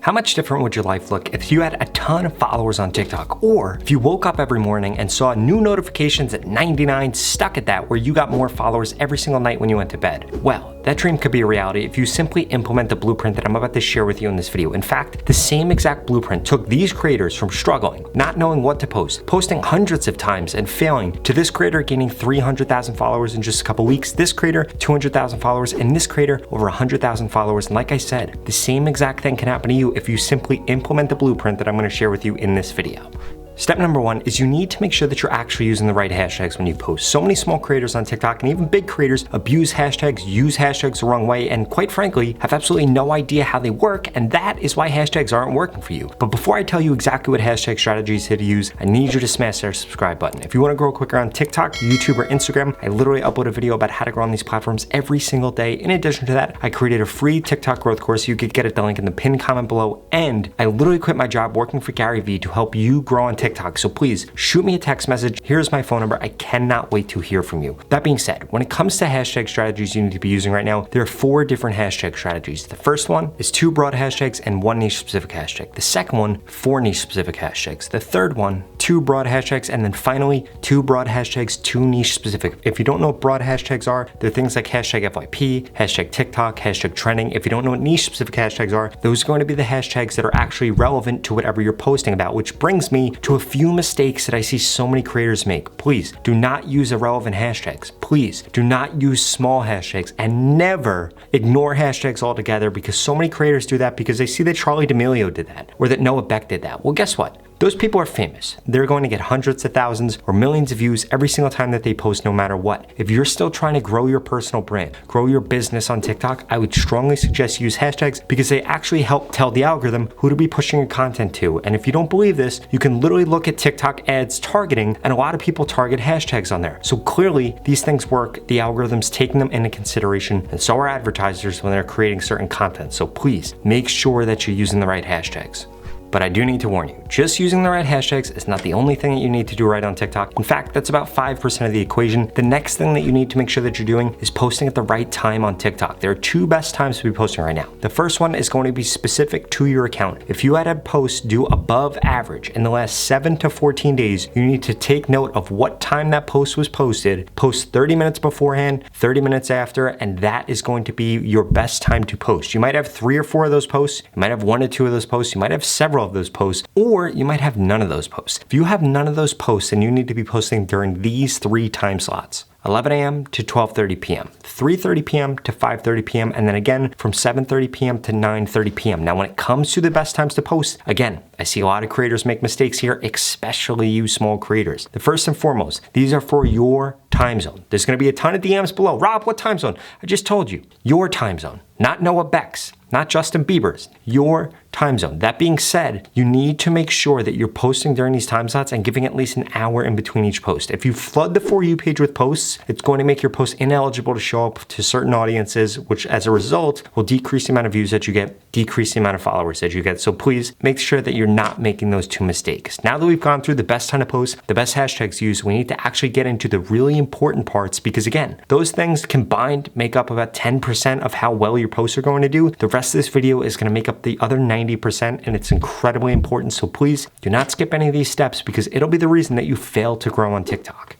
How much different would your life look if you had a ton of followers on TikTok? Or if you woke up every morning and saw new notifications at 99 stuck at that where you got more followers every single night when you went to bed? Well, that dream could be a reality if you simply implement the blueprint that I'm about to share with you in this video. In fact, the same exact blueprint took these creators from struggling, not knowing what to post, posting hundreds of times and failing, to this creator gaining 300,000 followers in just a couple weeks, this creator 200,000 followers, and this creator over 100,000 followers. And like I said, the same exact thing can happen to you if you simply implement the blueprint that I'm going to share with you in this video. Step number one is you need to make sure that you're actually using the right hashtags when you post. So many small creators on TikTok and even big creators abuse hashtags, use hashtags the wrong way, and quite frankly, have absolutely no idea how they work, and that is why hashtags aren't working for you. But before I tell you exactly what hashtag strategies to use, I need you to smash that subscribe button. If you want to grow quicker on TikTok, YouTube, or Instagram, I literally upload a video about how to grow on these platforms every single day. In addition to that, I created a free TikTok growth course. You could get it, the link in the pinned comment below, and I literally quit my job working for Gary Vee to help you grow on TikTok. So please shoot me a text message. Here's my phone number. I cannot wait to hear from you. That being said, when it comes to hashtag strategies you need to be using right now, there are 4 different hashtag strategies. The first one is 2 broad hashtags and 1 niche specific hashtag. The second one, 4 niche specific hashtags. The third one, 2 broad hashtags, and then finally 2 broad hashtags, 2 niche specific. If you don't know what broad hashtags are, they're things like hashtag FYP, hashtag TikTok, hashtag trending. If you don't know what niche specific hashtags are, those are going to be the hashtags that are actually relevant to whatever you're posting about, which brings me to a few mistakes that I see so many creators make. Please do not use irrelevant hashtags. Please do not use small hashtags, and never ignore hashtags altogether, because so many creators do that because they see that Charli D'Amelio did that or that Noah Beck did that. Well, guess what? Those people are famous. They're going to get hundreds of thousands or millions of views every single time that they post, no matter what. If you're still trying to grow your personal brand, grow your business on TikTok, I would strongly suggest you use hashtags because they actually help tell the algorithm who to be pushing your content to. And if you don't believe this, you can literally look at TikTok ads targeting, and a lot of people target hashtags on there. So clearly these things work. The algorithm's taking them into consideration, and so are advertisers when they're creating certain content. So please make sure that you're using the right hashtags. But I do need to warn you, just using the right hashtags is not the only thing that you need to do right on TikTok. In fact, that's about 5% of the equation. The next thing that you need to make sure that you're doing is posting at the right time on TikTok. There are 2 best times to be posting right now. The first one is going to be specific to your account. If you had a post do above average in the last 7 to 14 days, you need to take note of what time that post was posted, post 30 minutes beforehand, 30 minutes after, and that is going to be your best time to post. You might have 3 or 4 of those posts, you might have 1 or 2 of those posts, you might have several of those posts, or you might have none of those posts. If you have none of those posts, then you need to be posting during these 3 time slots: 11 a.m. to 12:30 p.m., 3:30 p.m. to 5:30 p.m., and then again from 7:30 p.m. to 9:30 p.m. Now, when it comes to the best times to post, again, I see a lot of creators make mistakes here, especially you small creators. The first and foremost, these are for your time zone. There's going to be a ton of DMs below. Rob, what time zone? I just told you, your time zone, not Noah Beck's, not Justin Bieber's, your time zone. That being said, you need to make sure that you're posting during these time slots and giving at least an hour in between each post. If you flood the For You page with posts, it's going to make your post ineligible to show up to certain audiences, which as a result will decrease the amount of views that you get, decrease the amount of followers that you get. So please make sure that you're not making those 2 mistakes. Now that we've gone through the best time to post, the best hashtags used, we need to actually get into the really important parts, because again, those things combined make up about 10% of how well your posts are going to do. The rest of this video is going to make up the other 90%, and it's incredibly important. So please do not skip any of these steps, because it'll be the reason that you fail to grow on TikTok.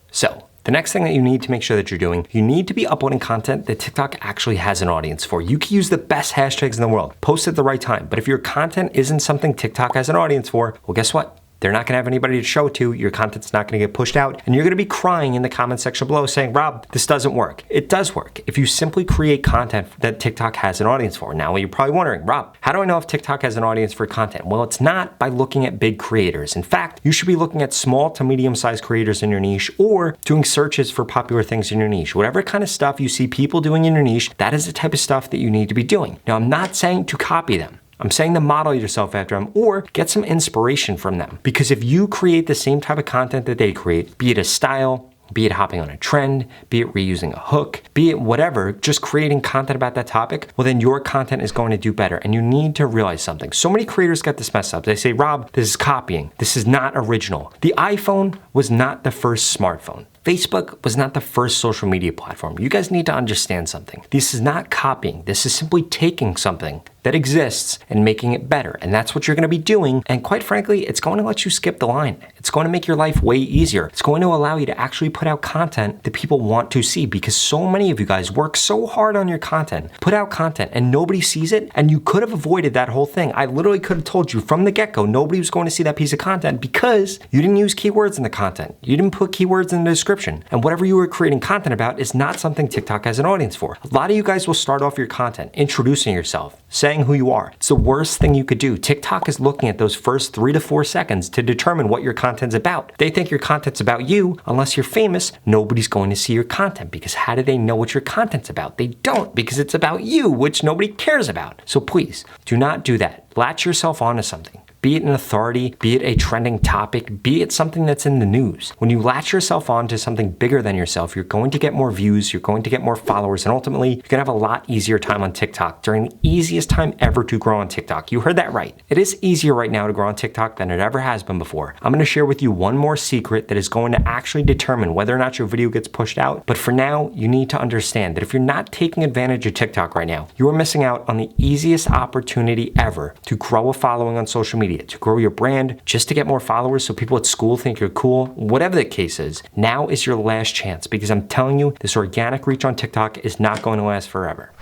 So the next thing that you need to make sure that you're doing, you need to be uploading content that TikTok actually has an audience for. You can use the best hashtags in the world, post at the right time, but if your content isn't something TikTok has an audience for, well, guess what? They're not gonna have anybody to show it to, your content's not gonna get pushed out, and you're gonna be crying in the comment section below saying, Rob, this doesn't work. It does work if you simply create content that TikTok has an audience for. Now, you're probably wondering, Rob, how do I know if TikTok has an audience for content? Well, it's not by looking at big creators. In fact, you should be looking at small to medium-sized creators in your niche, or doing searches for popular things in your niche. Whatever kind of stuff you see people doing in your niche, that is the type of stuff that you need to be doing. Now, I'm not saying to copy them. I'm saying to model yourself after them or get some inspiration from them. Because if you create the same type of content that they create, be it a style, be it hopping on a trend, be it reusing a hook, be it whatever, just creating content about that topic, well then your content is going to do better. And you need to realize something. So many creators get this messed up. They say, Rob, this is copying. This is not original. The iPhone was not the first smartphone. Facebook was not the first social media platform. You guys need to understand something. This is not copying. This is simply taking something that exists and making it better. And that's what you're going to be doing. And quite frankly, it's going to let you skip the line. It's going to make your life way easier. It's going to allow you to actually put out content that people want to see, because so many of you guys work so hard on your content, put out content, and nobody sees it. And you could have avoided that whole thing. I literally could have told you from the get-go, nobody was going to see that piece of content because you didn't use keywords in the content. You didn't put keywords in the description. And whatever you were creating content about is not something TikTok has an audience for. A lot of you guys will start off your content introducing yourself, saying who you are. It's the worst thing you could do. TikTok is looking at those first 3 to 4 seconds to determine what your content's about. They think your content's about you. Unless you're famous, nobody's going to see your content, because how do they know what your content's about? They don't, because it's about you, which nobody cares about. So please, do not do that. Latch yourself onto something. Be it an authority, be it a trending topic, be it something that's in the news. When you latch yourself onto something bigger than yourself, you're going to get more views, you're going to get more followers, and ultimately, you're gonna have a lot easier time on TikTok during the easiest time ever to grow on TikTok. You heard that right. It is easier right now to grow on TikTok than it ever has been before. I'm gonna share with you one more secret that is going to actually determine whether or not your video gets pushed out. But for now, you need to understand that if you're not taking advantage of TikTok right now, you are missing out on the easiest opportunity ever to grow a following on social media, to grow your brand, just to get more followers so people at school think you're cool, whatever the case is. Now is your last chance, because I'm telling you, this organic reach on TikTok is not going to last forever.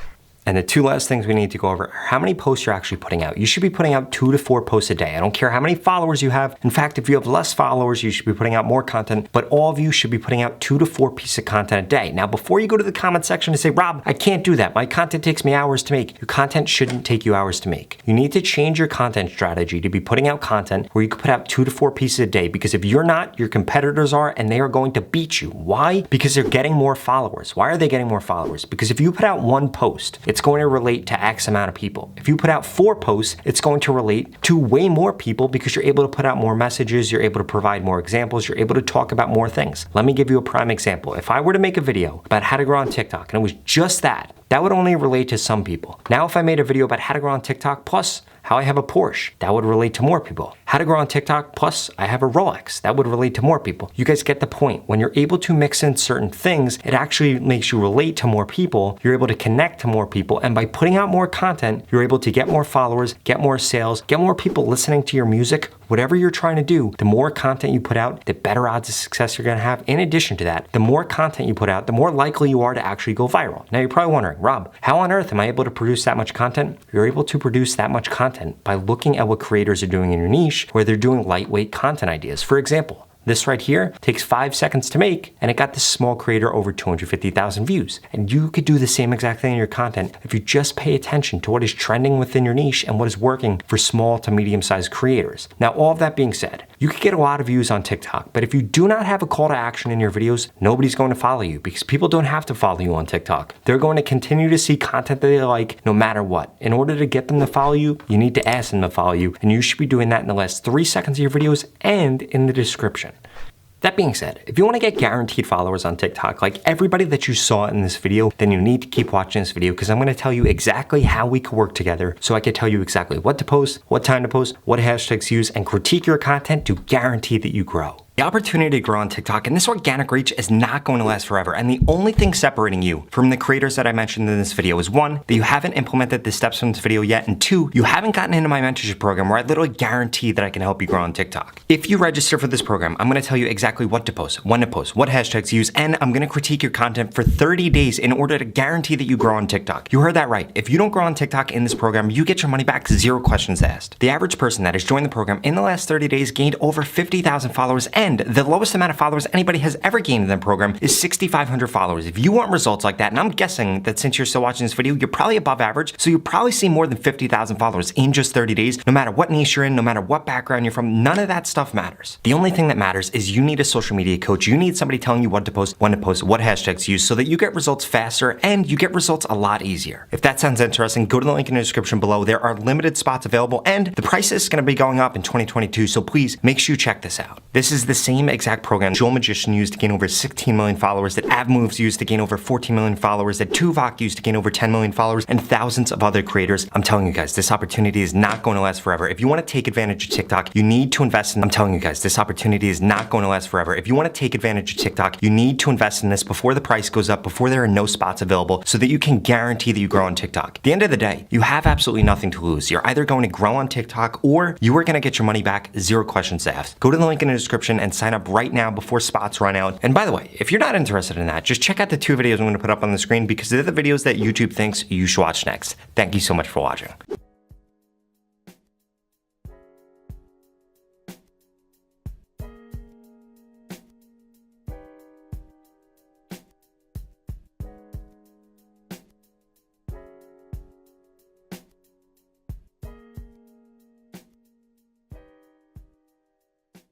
And the 2 last things we need to go over are how many posts you're actually putting out. You should be putting out 2 to 4 posts a day. I don't care how many followers you have. In fact, if you have less followers, you should be putting out more content, but all of you should be putting out 2 to 4 pieces of content a day. Now, before you go to the comment section and say, Rob, I can't do that. My content takes me hours to make. Your content shouldn't take you hours to make. You need to change your content strategy to be putting out content where you can put out 2 to 4 pieces a day, because if you're not, your competitors are, and they are going to beat you. Why? Because they're getting more followers. Why are they getting more followers? Because if you put out 1 post, it's going to relate to X amount of people. If you put out 4 posts, it's going to relate to way more people, because you're able to put out more messages, you're able to provide more examples, you're able to talk about more things. Let me give you a prime example. If I were to make a video about how to grow on TikTok and it was just that would only relate to some people. Now, if I made a video about how to grow on TikTok plus how I have a Porsche, that would relate to more people. How to grow on TikTok plus I have a Rolex, that would relate to more people. You guys get the point. When you're able to mix in certain things, it actually makes you relate to more people. You're able to connect to more people. And by putting out more content, you're able to get more followers, get more sales, get more people listening to your music. Whatever you're trying to do, the more content you put out, the better odds of success you're gonna have. In addition to that, the more content you put out, the more likely you are to actually go viral. Now, you're probably wondering, Rob, how on earth am I able to produce that much content? You're able to produce that much content by looking at what creators are doing in your niche, where they're doing lightweight content ideas. For example, this right here takes 5 seconds to make, and it got this small creator over 250,000 views. And you could do the same exact thing in your content if you just pay attention to what is trending within your niche and what is working for small to medium-sized creators. Now, all of that being said, you could get a lot of views on TikTok, but if you do not have a call to action in your videos, nobody's going to follow you, because people don't have to follow you on TikTok. They're going to continue to see content that they like no matter what. In order to get them to follow you, you need to ask them to follow you, and you should be doing that in the last 3 seconds of your videos and in the description. That being said, if you want to get guaranteed followers on TikTok, like everybody that you saw in this video, then you need to keep watching this video, because I'm going to tell you exactly how we can work together, so I can tell you exactly what to post, what time to post, what hashtags to use, and critique your content to guarantee that you grow. The opportunity to grow on TikTok and this organic reach is not going to last forever, and the only thing separating you from the creators that I mentioned in this video is 1, that you haven't implemented the steps from this video yet, and 2, you haven't gotten into my mentorship program, where I literally guarantee that I can help you grow on TikTok. If you register for this program, I'm going to tell you exactly what to post, when to post, what hashtags to use, and I'm going to critique your content for 30 days in order to guarantee that you grow on TikTok. You heard that right. If you don't grow on TikTok in this program, you get your money back, 0 questions asked. The average person that has joined the program in the last 30 days gained over 50,000 followers, and the lowest amount of followers anybody has ever gained in the program is 6,500 followers. If you want results like that, and I'm guessing that since you're still watching this video, you're probably above average, so you'll probably see more than 50,000 followers in just 30 days, no matter what niche you're in, no matter what background you're from. None of that stuff matters. The only thing that matters is you need a social media coach. You need somebody telling you what to post, when to post, what hashtags to use, so that you get results faster and you get results a lot easier. If that sounds interesting, go to the link in the description below. There are limited spots available, and the price is going to be going up in 2022, so please make sure you check this out. This is the same exact program Joel Magician used to gain over 16 million followers, that AvMoves used to gain over 14 million followers, that Tuvok used to gain over 10 million followers, and thousands of other creators. I'm telling you guys, this opportunity is not going to last forever. If you want to take advantage of TikTok, you need to invest in, I'm telling you guys, this opportunity is not going to last forever. If you want to take advantage of TikTok, you need to invest in this before the price goes up, before there are no spots available, so that you can guarantee that you grow on TikTok. At the end of the day, you have absolutely nothing to lose. You're either going to grow on TikTok or you are going to get your money back, 0 questions asked. Go to the link in the description and sign up right now before spots run out. And by the way, if you're not interested in that, just check out the 2 videos I'm going to put up on the screen because they're the videos that YouTube thinks you should watch next. Thank you so much for watching.